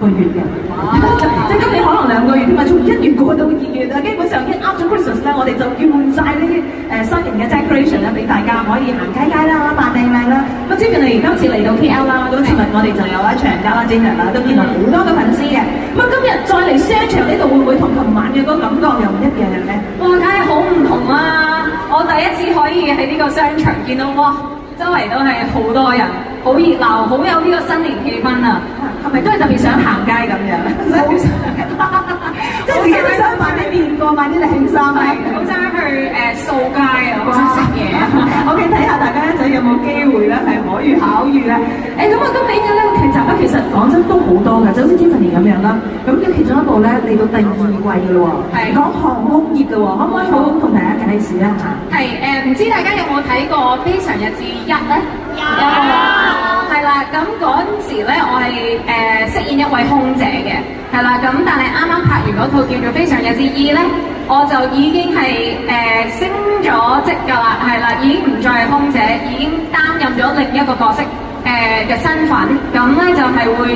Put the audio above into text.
個月嘅，即係今年可能2個月添啊，從1月過到2月啊，基本上一 up 咗 Christmas 咧，我哋就要換晒呢啲新型嘅 decoration 咧，俾大家可以行街啦、扮靚靚啦。咁之前你今次嚟到 KL 啦，咁前日我哋就有一場 Gala Dinner 啦，都見到好多嘅粉絲嘅。咁今日再嚟商場呢度，會唔會同琴晚嘅嗰個感覺又唔一樣咧？哇，梗係好唔同啦！我第一次可以喺呢個商場見到，哇，周圍都係好多人，好熱鬧，好有呢個新年氣氛啊！係咪都係特別想行街咁樣？好想，即係自己都想買啲年貨，買啲靚衫啊！好想去掃街啊，好想食嘢啊！OK， 睇下大家一陣有冇機會咧，係可以考慮咧。咁啊，今年嘅呢個劇集咧，其實講真都好多嘅，就好似 Tiffany 咁樣啦。咁嘅其中一部咧嚟到第2季嘅咯喎，講航空業嘅喎，可唔可以好好同大家介紹一下？唔知大家有冇睇過《非常日誌1》咧？有。係啦，咁嗰陣時咧，我係飾演一位空姐嘅，係啦，咁但係啱啱拍完嗰套叫做《非常日誌2》咧，我就已經係升咗職㗎啦，係啦，已經唔再係空姐，已經擔任咗另一個角色嘅身份，咁咧就係會